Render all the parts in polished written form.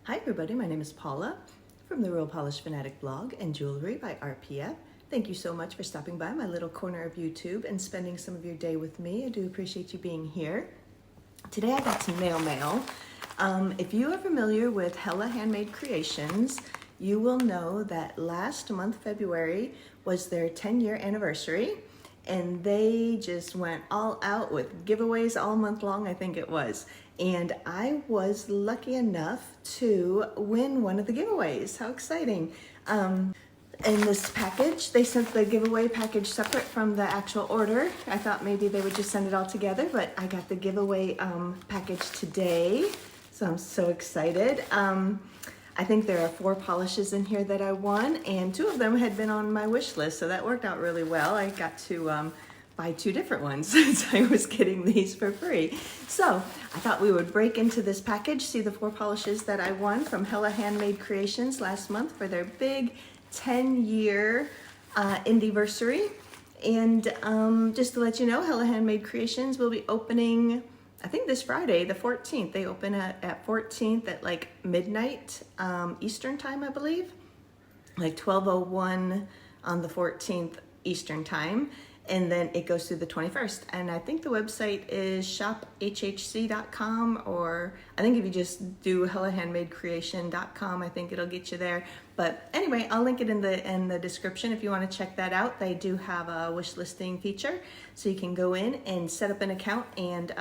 Hi everybody, my name is Paula from the Real Polished Fanatic blog and jewelry by RPF. Thank you so much for stopping by my little corner of YouTube and spending some of your day with me. I do appreciate you being here. Today I got some mail. If you are familiar with Hella Handmade Creations, you will know that last month, February, was their 10-year anniversary. And they just went all out with giveaways all month long, I think it was. And I was lucky enough to win one of the giveaways. How exciting. In this package, they sent the giveaway package separate from the actual order. I thought maybe they would just send it all together, but I got the giveaway package today. So I'm so excited. I think there are 4 polishes in here that I won, and 2 of them had been on my wish list, so that worked out really well. I got to buy 2 different ones since I was getting these for free. So I thought we would break into this package, see the 4 polishes that I won from Hella Handmade Creations last month for their big 10-year indiversary. And just to let you know, Hella Handmade Creations will be opening, I think this Friday, the 14th. They open at 14th at like midnight Eastern time, I believe. Like 12:01 on the 14th Eastern time. And then it goes through the 21st. And I think the website is shophhc.com, or I think if you just do hellahandmadecreation.com, I think it'll get you there. But anyway, I'll link it in the description if you want to check that out. They do have a wish listing feature, so you can go in and set up an account and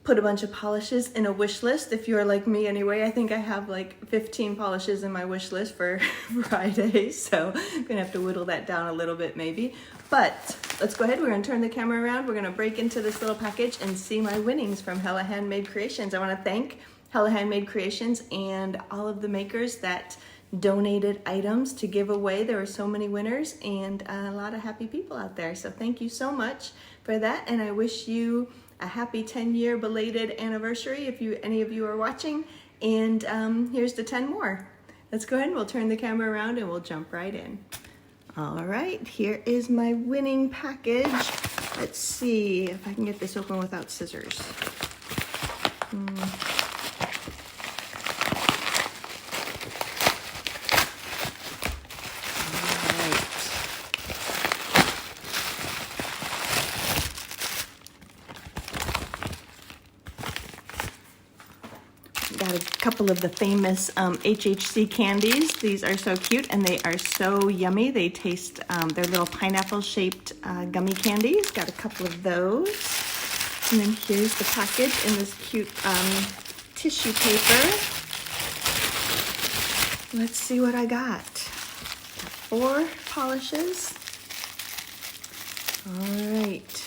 put a bunch of polishes in a wish list. If you're like me anyway, I think I have like 15 polishes in my wish list for Friday, so I'm gonna have to whittle that down a little bit maybe. But let's go ahead, we're gonna turn the camera around, we're gonna break into this little package and see my winnings from Hella Handmade Creations. I wanna thank Hella Handmade Creations and all of the makers that donated items to give away. There were so many winners and a lot of happy people out there. So thank you so much for that, and I wish you a happy 10-year belated anniversary if any of you are watching. And here's the 10 more. Let's go ahead and we'll turn the camera around and we'll jump right in. All right, here is my winning package. Let's see if I can get this open without scissors. Got a couple of the famous HHC candies. These are so cute and they are so yummy. They taste, they're little pineapple-shaped gummy candies. Got a couple of those. And then here's the package in this cute tissue paper. Let's see what I got. 4 polishes. All right.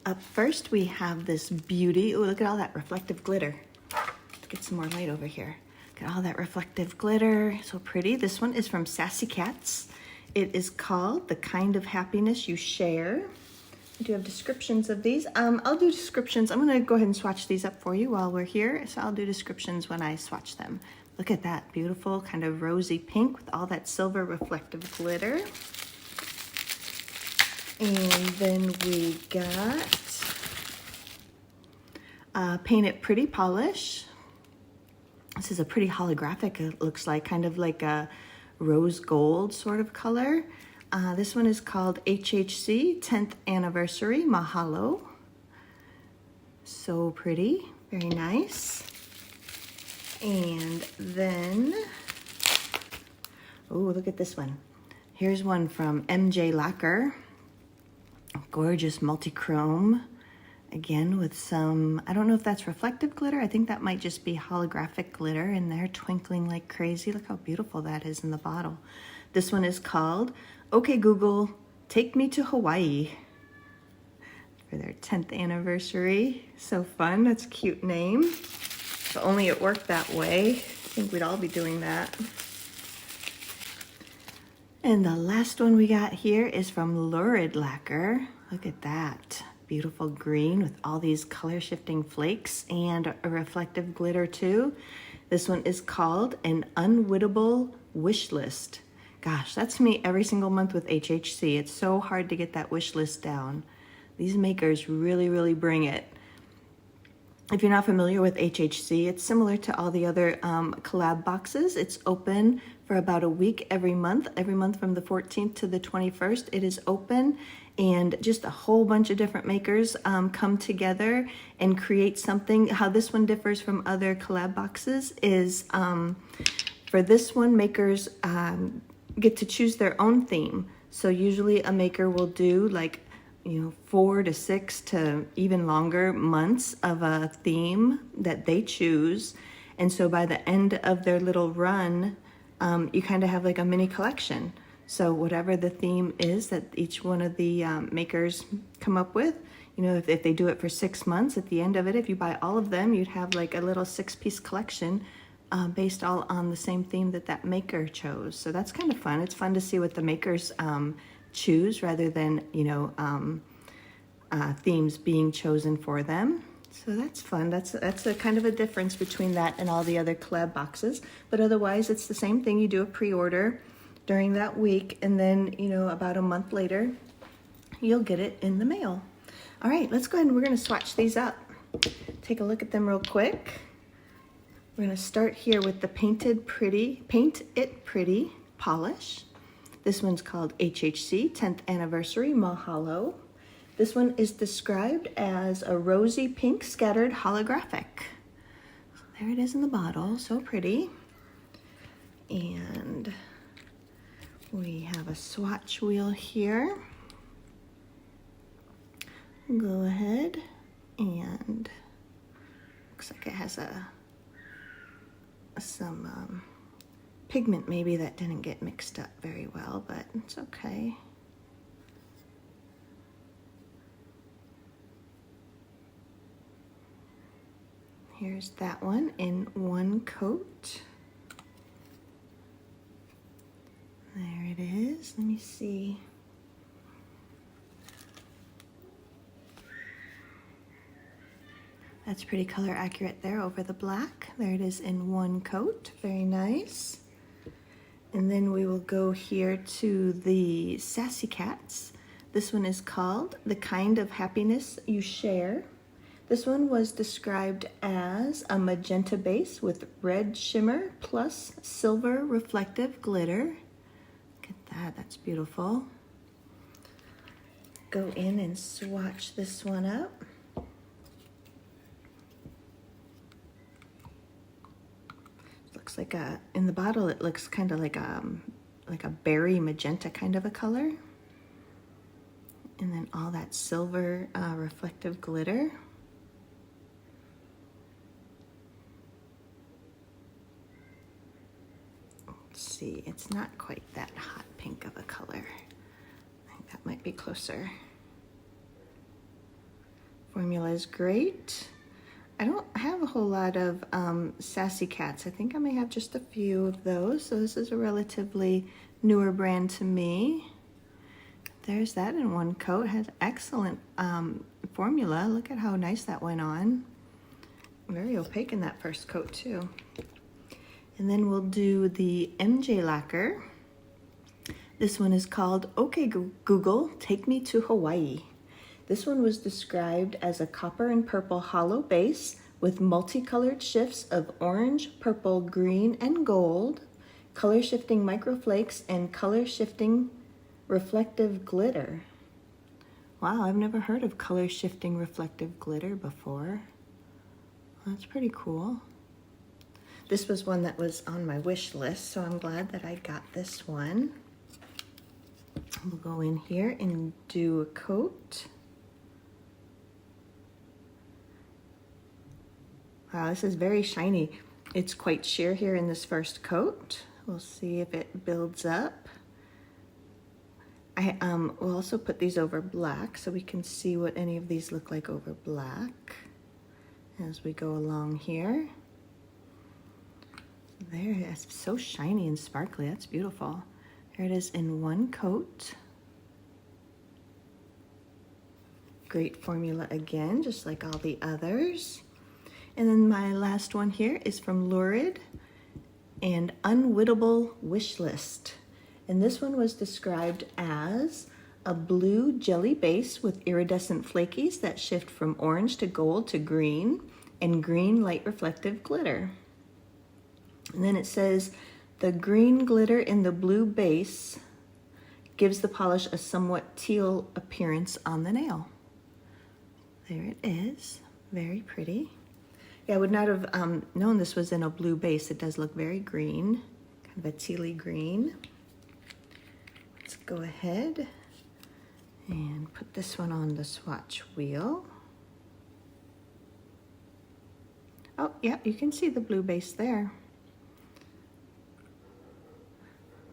Up first, we have this beauty. Ooh, look at all that reflective glitter. Let's get some more light over here. Look at all that reflective glitter. So pretty. This one is from Sassy Cats. It is called The Kind of Happiness You Share. I do have descriptions of these. I'll do descriptions. I'm going to go ahead and swatch these up for you while we're here. So I'll do descriptions when I swatch them. Look at that beautiful kind of rosy pink with all that silver reflective glitter. And then we got Paint It Pretty polish. This is a pretty holographic, it looks like, kind of like a rose gold sort of color. This one is called HHC 10th Anniversary Mahalo. So pretty, very nice. And then, oh, look at this one. Here's one from MJ Lacquer. Gorgeous multi-chrome, again with some, I don't know if that's reflective glitter. I think that might just be holographic glitter in there, twinkling like crazy. Look how beautiful that is in the bottle. This one is called Okay Google, Take Me to Hawaii for their 10th anniversary. So fun, that's a cute name. If only it worked that way. I think we'd all be doing that. And the last one we got here is from Lurid Lacquer. Look at that. Beautiful green with all these color shifting flakes and a reflective glitter too. This one is called An Unwittable Wish List. Gosh, that's me every single month with HHC. It's so hard to get that wish list down. These makers really, really bring it. If you're not familiar with HHC, it's similar to all the other collab boxes. It's open for about a week every month from the 14th to the 21st. It is open, and just a whole bunch of different makers come together and create something. How this one differs from other collab boxes is for this one, makers get to choose their own theme. So usually a maker will do like, 4 to 6 to even longer months of a theme that they choose. And so by the end of their little run, you kind of have like a mini collection. So whatever the theme is that each one of the makers come up with, if they do it for 6 months, at the end of it, if you buy all of them, you'd have like a little 6-piece collection based all on the same theme that maker chose. So that's kind of fun. It's fun to see what the makers choose rather than themes being chosen for them. So that's fun. That's a kind of a difference between that and all the other collab boxes. But otherwise, it's the same thing. You do a pre-order during that week, and then about a month later, you'll get it in the mail. All right, let's go ahead and we're going to swatch these up. Take a look at them real quick. We're going to start here with the Paint It Pretty polish. This one's called HHC 10th Anniversary Mahalo. This one is described as a rosy pink scattered holographic. So there it is in the bottle, so pretty. And we have a swatch wheel here. Go ahead and looks like it has some pigment maybe that didn't get mixed up very well, but it's okay. Here's that one in one coat. There it is. Let me see. That's pretty color accurate there over the black. There it is in one coat. Very nice. And then we will go here to the Sassy Cats. This one is called The Kind of Happiness You Share. This one was described as a magenta base with red shimmer plus silver reflective glitter. Look at that, that's beautiful. Go in and swatch this one up. Looks like in the bottle it looks kind of like a berry magenta kind of a color. And then all that silver reflective glitter. Let's see, it's not quite that hot pink of a color. I think that might be closer. Formula is great. I don't have a whole lot of Sassy Cats. I think I may have just a few of those. So this is a relatively newer brand to me. There's that in one coat. It has excellent formula. Look at how nice that went on. Very opaque in that first coat too. And then we'll do the MJ Lacquer. This one is called Okay Google, Take Me to Hawaii. This one was described as a copper and purple hollow base with multicolored shifts of orange, purple, green, and gold, color shifting microflakes, and color shifting reflective glitter. Wow, I've never heard of color shifting reflective glitter before. That's pretty cool. This was one that was on my wish list, so I'm glad that I got this one. We'll go in here and do a coat. Wow, this is very shiny. It's quite sheer here in this first coat. We'll see if it builds up. We'll also put these over black so we can see what any of these look like over black as we go along here. There, it's so shiny and sparkly. That's beautiful. There it is in one coat. Great formula again, just like all the others. And then my last one here is from Lurid and Unwittable Wish List. And this one was described as a blue jelly base with iridescent flakies that shift from orange to gold to green, and green light reflective glitter. And then it says, the green glitter in the blue base gives the polish a somewhat teal appearance on the nail. There it is, very pretty. Yeah, I would not have known this was in a blue base. It does look very green, kind of a tealy green. Let's go ahead and put this one on the swatch wheel. Oh, yeah, you can see the blue base there.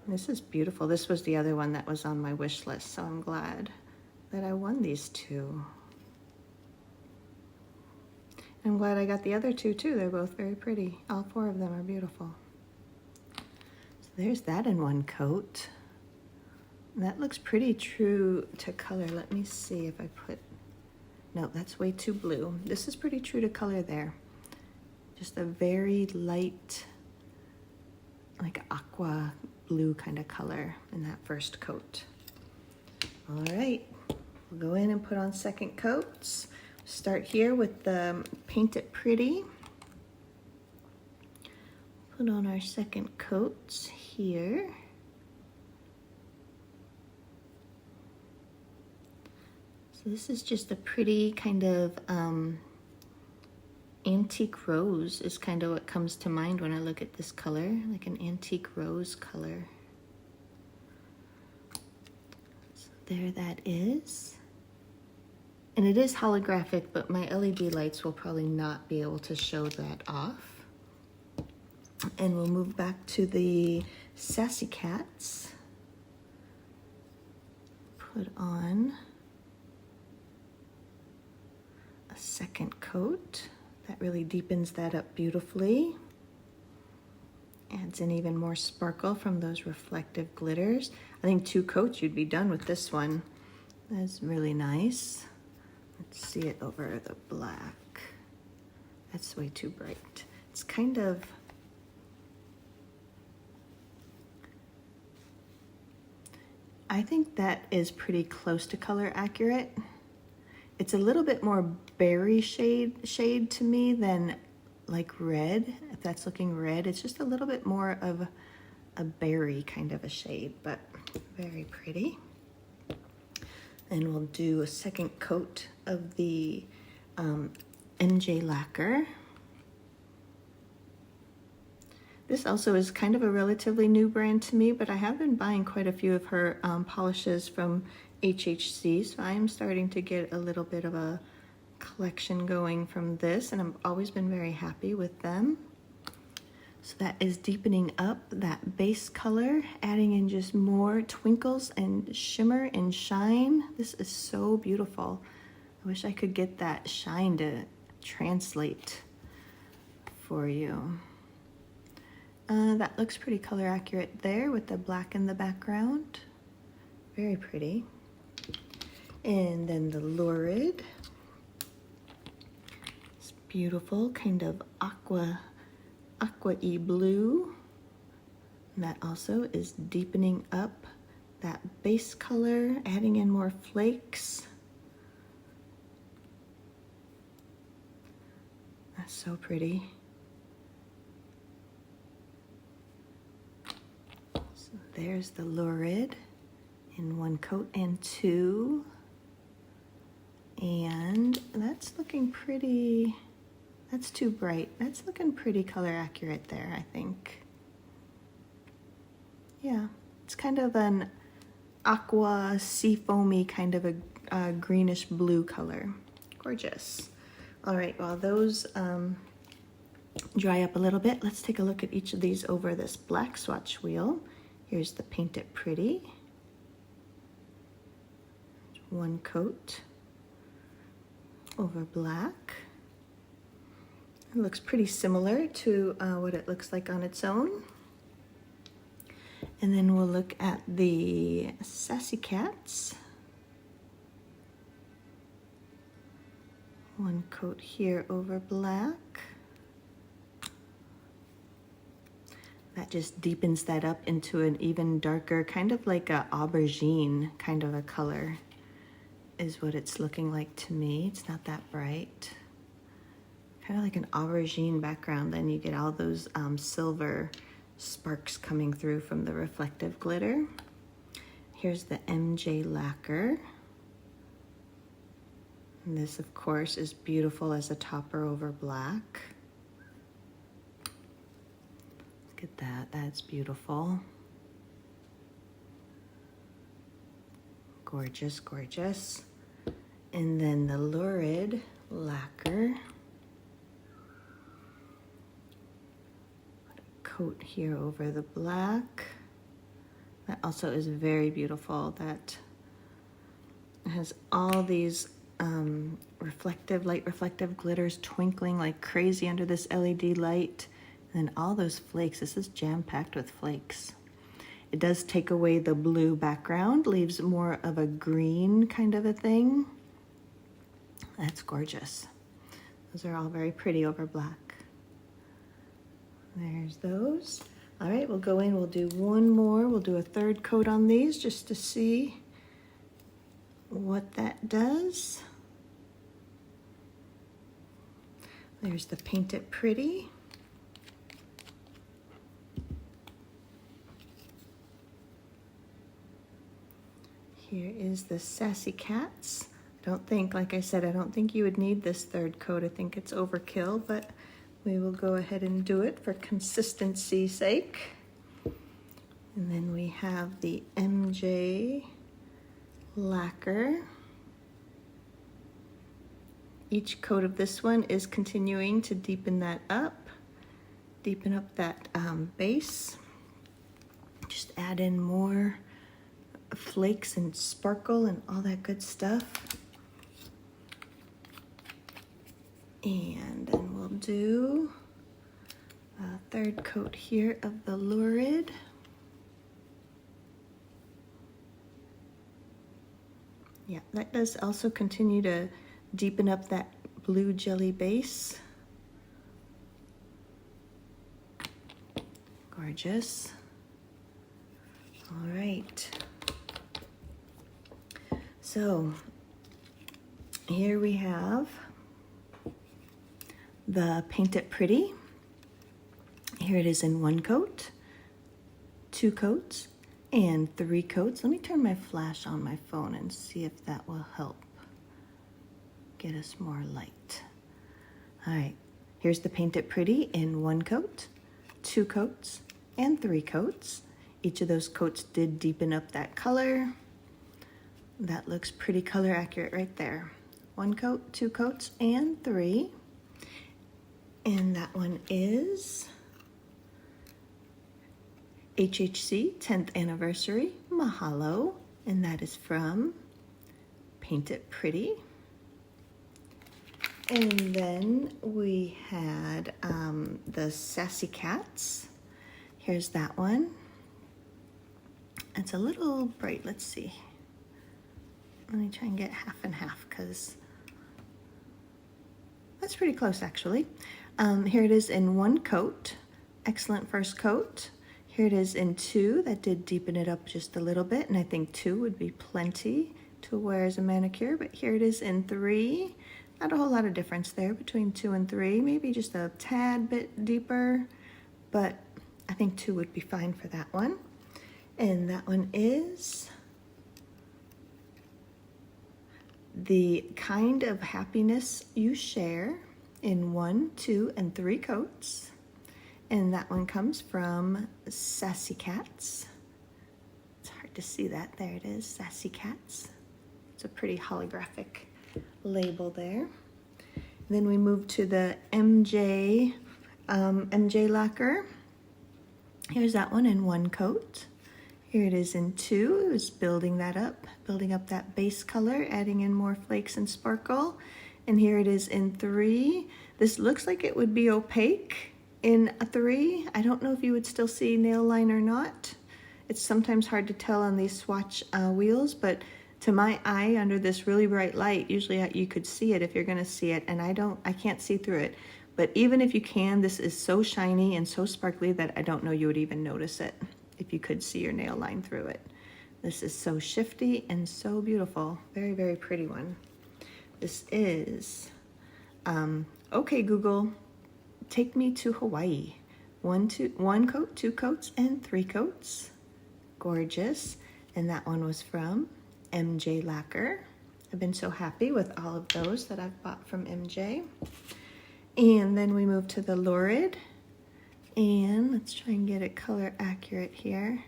This is beautiful. This was the other one that was on my wish list, so I'm glad that I won these two. I'm glad I got the other two too. They're both very pretty. All four of them are beautiful. So there's that in one coat. That looks pretty true to color. Let me see if I put, no, that's way too blue. This is pretty true to color there. Just a very light, like aqua blue kind of color in that first coat. All right, we'll go in and put on second coats. Start here with the Paint It Pretty. Put on our second coats here. So this is just a pretty kind of antique rose is kind of what comes to mind when I look at this color, like an antique rose color. So there that is. And it is holographic, but my LED lights will probably not be able to show that off. And we'll move back to the Sassy Cats. Put on a second coat. That really deepens that up beautifully. Adds in even more sparkle from those reflective glitters. I think 2 coats you'd be done with this one. That's really nice. Let's see it over the black. That's way too bright. It's kind of, I think that is pretty close to color accurate. It's a little bit more berry shade to me than like red. If that's looking red, it's just a little bit more of a berry kind of a shade, but very pretty. And we'll do a second coat of the MJ Lacquer. This also is kind of a relatively new brand to me, but I have been buying quite a few of her polishes from HHC, so I am starting to get a little bit of a collection going from this, and I've always been very happy with them. So that is deepening up that base color, adding in just more twinkles and shimmer and shine. This is so beautiful. I wish I could get that shine to translate for you. That looks pretty color accurate there with the black in the background. Very pretty. And then the Lurid. It's beautiful, kind of aqua-y blue. And that also is deepening up that base color, adding in more flakes. That's so pretty. So there's the Lurid in one coat and 2. And that's looking pretty, that's too bright. That's looking pretty color accurate there, I think. Yeah, it's kind of an aqua sea foamy kind of a greenish blue color. Gorgeous. All right, while those dry up a little bit, let's take a look at each of these over this black swatch wheel. Here's the Paint It Pretty. One coat over black. It looks pretty similar to what it looks like on its own. And then we'll look at the Sassy Cats. One coat here over black. That that just deepens that up into an even darker, kind of like a aubergine kind of a color is what it's looking like to me. It's not that bright. Kind of like an aubergine background. Then you get all those silver sparks coming through from the reflective glitter. Here's the MJ Lacquer. And this, of course, is beautiful as a topper over black. Look at that, that's beautiful. Gorgeous, gorgeous. And then the Lurid Lacquer. Put a coat here over the black. That also is very beautiful. That has all these light reflective glitters twinkling like crazy under this LED light. And all those flakes. This is jam-packed with flakes. It does take away the blue background, leaves more of a green kind of a thing. That's gorgeous. Those are all very pretty over black. There's those. All right, we'll go in, we'll do one more. We'll do a third coat on these just to see what that does. There's the Paint It Pretty. Here is the Sassy Cats. I don't think, like I said, I don't think you would need this third coat. I think it's overkill, but we will go ahead and do it for consistency's sake. And then we have the MJ Lacquer. Each coat of this one is continuing to deepen that up, deepen up that base. Just add in more flakes and sparkle and all that good stuff. And then we'll do a third coat here of the Lurid. Yeah, that does also continue to deepen up that blue jelly base. Gorgeous. All right. So here we have the Paint It Pretty. Here it is in one coat, two coats, and three coats. Let me turn my flash on my phone and see if that will help get us more light. All right, here's the Paint It Pretty in one coat, two coats, and three coats. Each of those coats did deepen up that color. That looks pretty color accurate right there. One coat, two coats, and three. And that one is HHC 10th Anniversary Mahalo. And that is from Paint It Pretty. And then we had the Sassy Cats. Here's that one. It's a little bright, let's see. Let me try and get half and half because that's pretty close actually. Here it is in one coat. Excellent first coat. Here it is in two. That did deepen it up just a little bit, and I think two would be plenty to wear as a manicure, but here it is in three. Not a whole lot of difference there between 2 and 3, maybe just a tad bit deeper, but I think 2 would be fine for that one. And that one is the kind of happiness you share in 1, 2, and 3 coats. And that one comes from Sassy Cats. It's hard to see that. There it is, Sassy Cats. It's a pretty holographic label there. And then we move to the MJ Lacquer. Here's that one in 1 coat. Here it is in 2. It was building that up, building up that base color, adding in more flakes and sparkle. And here it is in 3. This looks like it would be opaque in a 3. I don't know if you would still see nail line or not. It's sometimes hard to tell on these swatch wheels, but to my eye, under this really bright light, usually you could see it if you're gonna see it, and I can't see through it. But even if you can, this is so shiny and so sparkly that I don't know you would even notice it if you could see your nail line through it. This is so shifty and so beautiful. Very, very pretty one. This is, okay, Google, take me to Hawaii. One coat, 2 coats, and 3 coats. Gorgeous. And that one was from MJ Lacquer. I've been so happy with all of those that I've bought from MJ. And then we move to the Lurid. And let's try and get it color accurate here.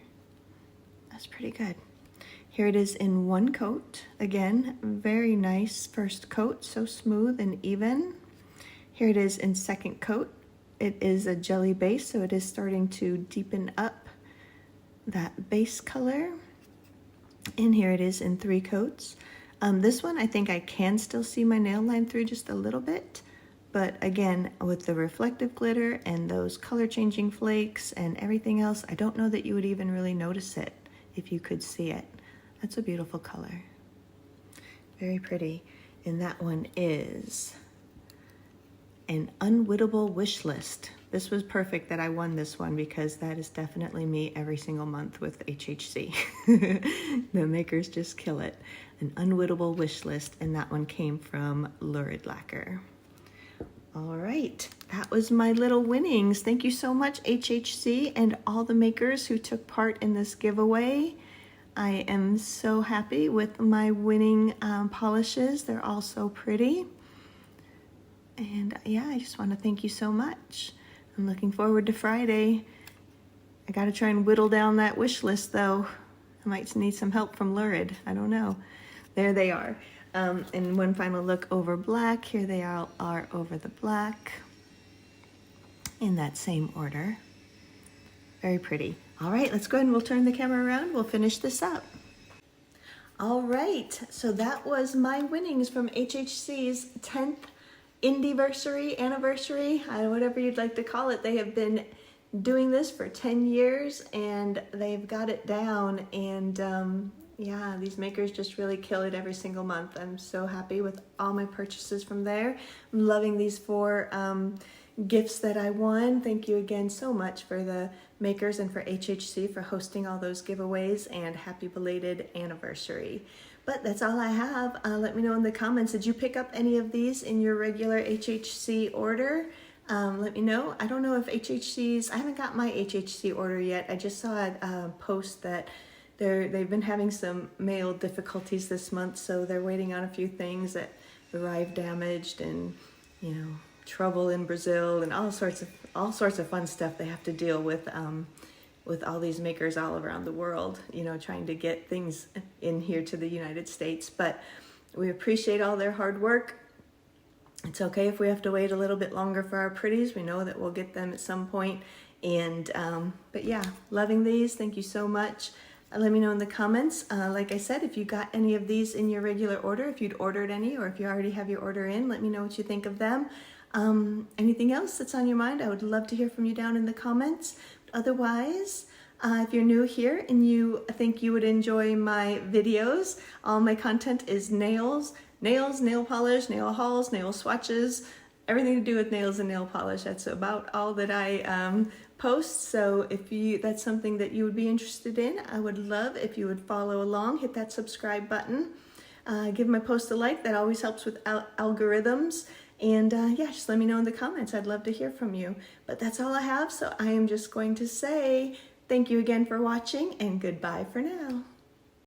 That's pretty good. Here it is in 1 coat. Again, very nice first coat, so smooth and even. Here it is in 2nd coat. It is a jelly base, so it is starting to deepen up that base color. And here it is in 3 coats. This one, I think I can still see my nail line through just a little bit. But again, with the reflective glitter and those color changing flakes and everything else, I don't know that you would even really notice it if you could see it. That's a beautiful color. Very pretty. And that one is an unwittable wish list. This was perfect that I won this one because that is definitely me every single month with HHC. The makers just kill it. An unwittable wish list, and that one came from Lurid Lacquer. All right, that was my little winnings. Thank you so much, HHC, and all the makers who took part in this giveaway. I am so happy with my winning polishes. They're all so pretty. And yeah, I just want to thank you so much. I'm looking forward to Friday. I got to try and whittle down that wish list though. I might need some help from Lurid. I don't know. There they are. And one final look over black. Here they are over the black in that same order. Very pretty. All right, let's go ahead and we'll turn the camera around. We'll finish this up. All right, so that was my winnings from HHC's 10th anniversary, whatever you'd like to call it. They have been doing this for 10 years and they've got it down. And yeah, these makers just really kill it every single month. I'm so happy with all my purchases from there. I'm loving these 4 gifts that I won. Thank you again so much for the makers and for HHC for hosting all those giveaways, and happy belated anniversary. But that's all I have. Let me know in the comments, did you pick up any of these in your regular HHC order? Let me know. I don't know if I haven't got my HHC order yet. I just saw a post that they've been having some mail difficulties this month, so they're waiting on a few things that arrived damaged, and trouble in Brazil and all sorts of fun stuff they have to deal with all these makers all around the world, trying to get things in here to the United States. But we appreciate all their hard work. It's okay if we have to wait a little bit longer for our pretties. We know that we'll get them at some point. And but yeah, loving these. Thank you so much. Let me know in the comments. Like I said, if you got any of these in your regular order, if you'd ordered any, or if you already have your order in, let me know what you think of them. Anything else that's on your mind, I would love to hear from you down in the comments. Otherwise, if you're new here and you think you would enjoy my videos, all my content is nails, nail polish, nail hauls, nail swatches, everything to do with nails and nail polish. That's about all that I post. So if that's something that you would be interested in, I would love if you would follow along, hit that subscribe button, give my post a like. That always helps with algorithms. And yeah, just let me know in the comments. I'd love to hear from you. But that's all I have. So I am just going to say thank you again for watching, and goodbye for now.